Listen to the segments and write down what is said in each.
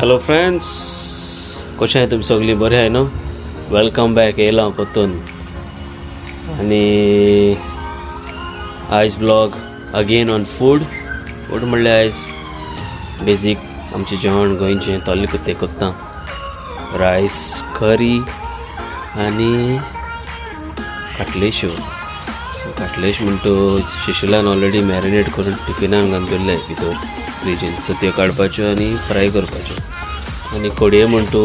Hello friends, कशें आहाय तुमी सगळीं? बरें आहाय न्हू? Welcome back. येयलो हांव परतून आनी आयज ब्लॉग अगेन ऑन फूड म्हणल्यार आयज बेजीक आमचें जेवण गोंयचें तोल्ले तें कोत्ता. रायस, करी आनी कटलेश्यो. सो कटलेश म्हणटू शिशिलान ऑलरेडी मॅरिनेट करून टिफिनान घालून दवरले भितर फ्रिजीन. सो त्यो काडपाच्यो आनी फ्राय करपाच्यो. आनी कोडये म्हणटू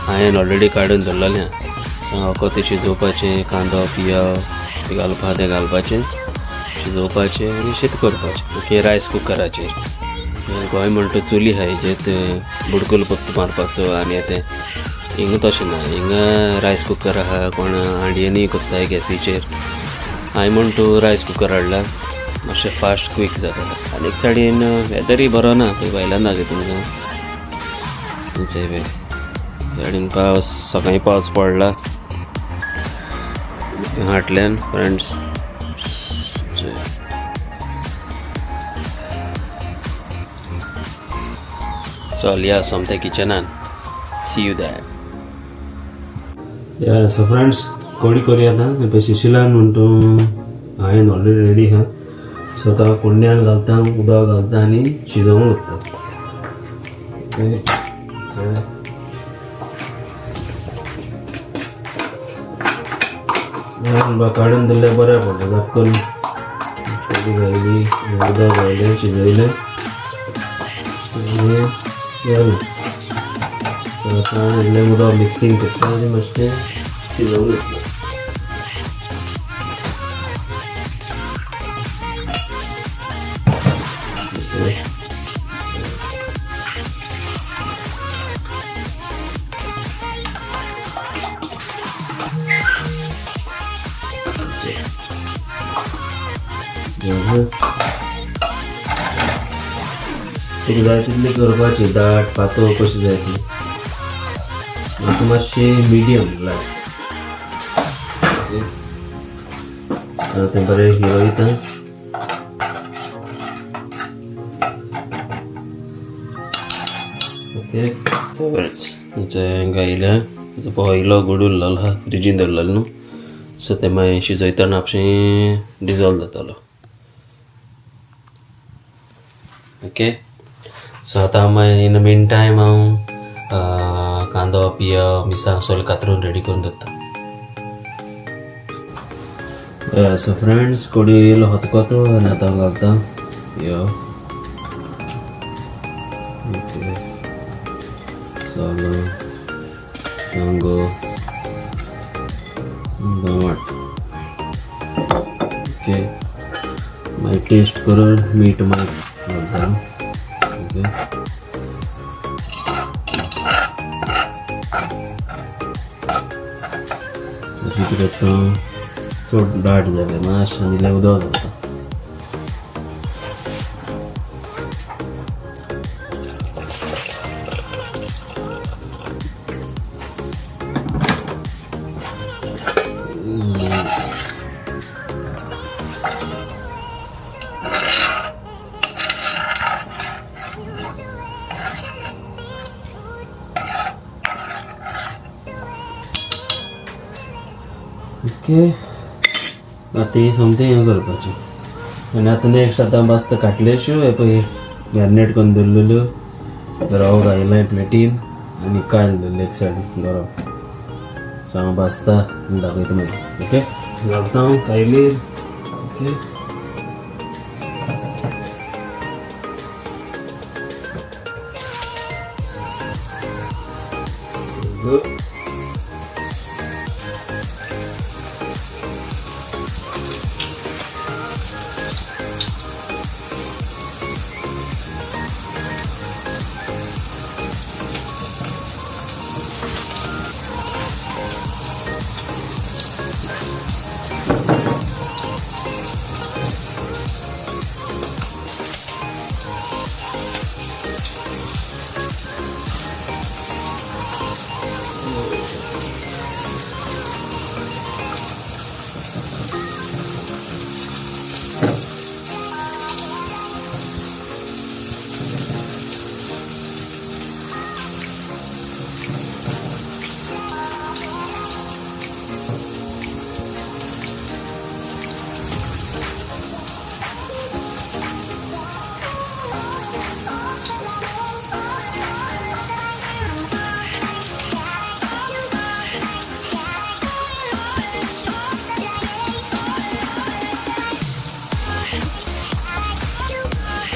हांवें ऑलरेडी काडून दवरलेलें. सो हांव तें शिजोवपाचें, कांदो पियाव तें घालपा तें घालपाचें, शिजोवपाचें आनी शीत करपाचें. ओके, रायस कुकराचेर. गोंय म्हणटू चुली आहाय जें बुडकुलो फक्त मारपाचो आनी तें. हिंगा तशें ना, हिंगा रायस कुकर आहा, कोण हांडयेनी करताय गॅसीचेर. हांवें म्हणटू रायस कुकर हाडला, मातशें फास्ट क्वीक जाता. आनी एक सायडीन वेदरूय बरो ना, खंय भायल्यान ना गे तुमकां सायडीन पावस, सकाळीं पावस पडला हाटल्यान फ्रेंड्स. चल या सोमतें किचनान. सी यू दॅट. या सो फ्रेंड्स, कोडी करी आतां शिशिलान म्हणटू हांवें ऑलरेडी रेडी आहा. सो आतां कोंड्यान घालता, उदक घालता आनी शिजोवंक लागता. ओके, काडून दिल्लें बरें पडटा. धाकून घायली, उदक घायलें, शिजयलें आनी आतां इल्लें उदक मिक्सींग करता आनी मातशें शिजोवंक घेतलें. तुका जाय तितली करपाची, दाट पातळ कशी जाय ती. म्हाका मातशी मिडियम लायक. तें बरें हिरयता. ओके हें गायल्या पयलो गुडूल लाल आहा फ्रिजीन दवरलेलो न्हू. सो तें मागीर शिजयतना आपशें डिजॉल्व जातालो. ओके, सो आतां मागीर इन मीन टायम हांव कांदो पियाव मिरसांग सगळें कातरून रेडी करून दवरता. सो फ्रेंड्स, कोडी येयलो खतखतो आनी आतां घालता पियाव. ओके, सालो, सांगो, टमाट. ओके, मागीर टेस्ट करून मीठ मागीर घालता. ओके, अशें करता. चड दाट जालें मातशें इल्लें उदक घालता. ओके, आतां ही सोमतें हें करपाचें. आनी आतां नेक्स्ट आतां बाजता काटलेश्यो. हे पळय मॅरिनेट करून दवरलेल्यो. रवो घायलाय प्लेटीन आनी कायल दवरलें एक सायडीन गरम. सो हांव बाजता आनी दाखयता मागीर. ओके, घालता हांव कायलीर. ओके,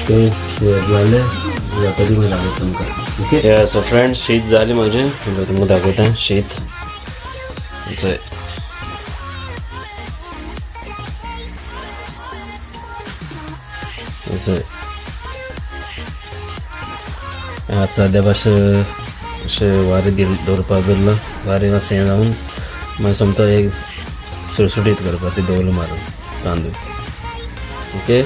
ओके झाले कधी मी दाखवतो तुमकां ओके. सो फ्रेंड्स शीत जाली माझे तुमकां दाखवता शीत आतां सद्या मातशें अशें वारें दवरपा बरलो वारें मातशें हें जावन मागीर सोमतो एक सुटसुटीत करपा ती दवलो मारून तांदूळ ओके.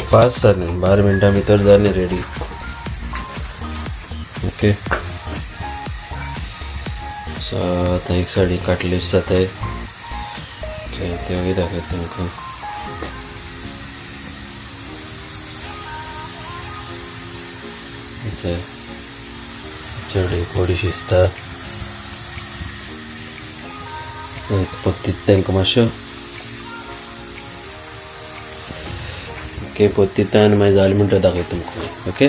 फास्ट जालें 12 मिनटां भितर जालें रेडी ओके. सो आतां एक सायडी कटलेट्स जाताय तेवूय दाखयता तुमकां. चड कोडी शिजता पत्तीत तांकां मातश्यो ओके पत्तीत आनी मागीर जालें म्हणटा दाखयता तुमकां ओके.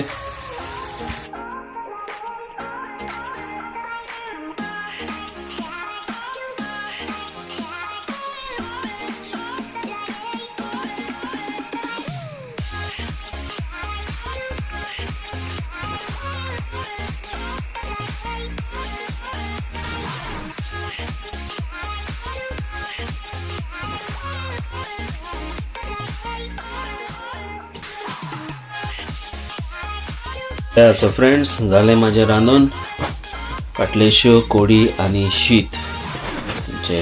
सो फ्रेंड्स जालें माझे रांदून कटलेट्यो कोडी आनी शीत जे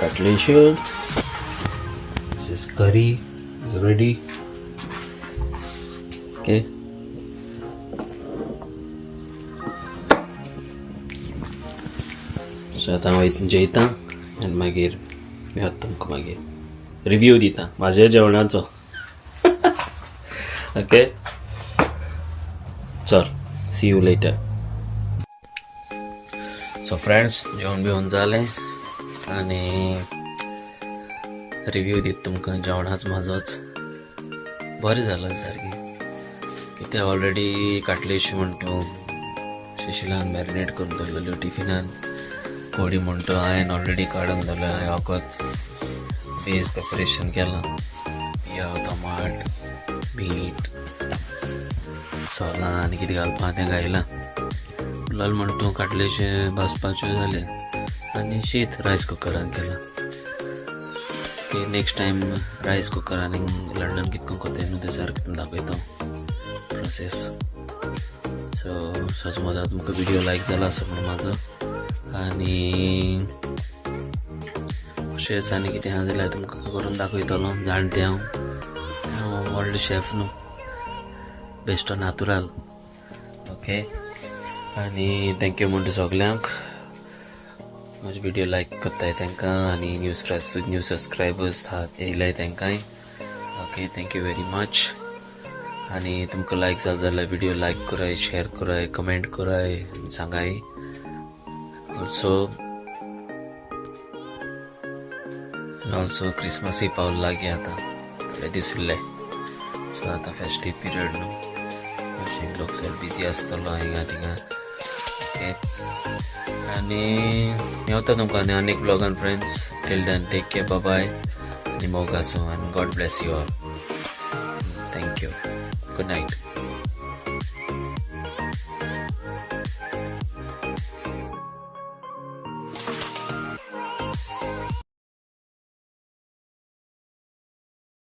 कटलेट्यो दिस इज करी इज रेडी ओके. सो आतां हांव जेयता आनी मागीर मेळत तुमकां मागीर रिव्यू दिता माझ्या जेवणाचो ओके. चल सी यू लेटर. सो फ्रेंड्स जेवण बिवण जालें आनी रिव्यू दिता तुमकां जेवणाच म्हाजोच बरें जालां सारकी कितें ऑलरेडी कटलेट्यो म्हणटा शिशिलान मॅरिनेट करून दवरलेल्यो टिफिनान कोडी म्हणटा हांवें ऑलरेडी काडून दवरलें हांवें वखद बेज प्रिपरेशन केलां पियाव टमाट मीठ सोलां आनी कितें घालपा तें घायलां लाल म्हणटा कटलेट्यो भाजपाच्यो जाले आनी शीत रायस कुकरान केलां ओके. नेक्स्ट टायम रायस कुकरान लंडन कितको कोताय न्हू ते सारकें दाखयता प्रोसेस. सो समज तुमकां व्हिडिओ लायक जाला आसा म्हणून म्हाजो आनी अशेंच आनी कितें आहा जाल्यार तुमकां करून दाखयतलो जाणटे हांव व्हडलो शेफ न्हू बेस्ट ऑन नॅचरल ओके. आनी थँक्यू म्हणटा सगल्यांक म्हाजे व्हिडिओ लायक करताय तांकां आनी न्यू सबस्क्रायबर्स आहा ते येयलाय तांकांय ओके. Thank you very much. आनी तुमकां लायक जाल जाल्यार व्हिडिओ लायक कराय शेअर कराय कमेंट कराय सांगाय. ऑल्सो क्रिसमसय पावल लागीं आतां थोडे दीस उरले सो आतां फेस्टीव पिरियड न्हू मातशें लोक सगळे बिजी आसतलो हिंगा थिंगा ओके. आनी मेवता तुमकां आनी एक ब्लॉगान friends till then take care bye bye आनी मोग आसूं आनी God bless you all. Thank you. Good night.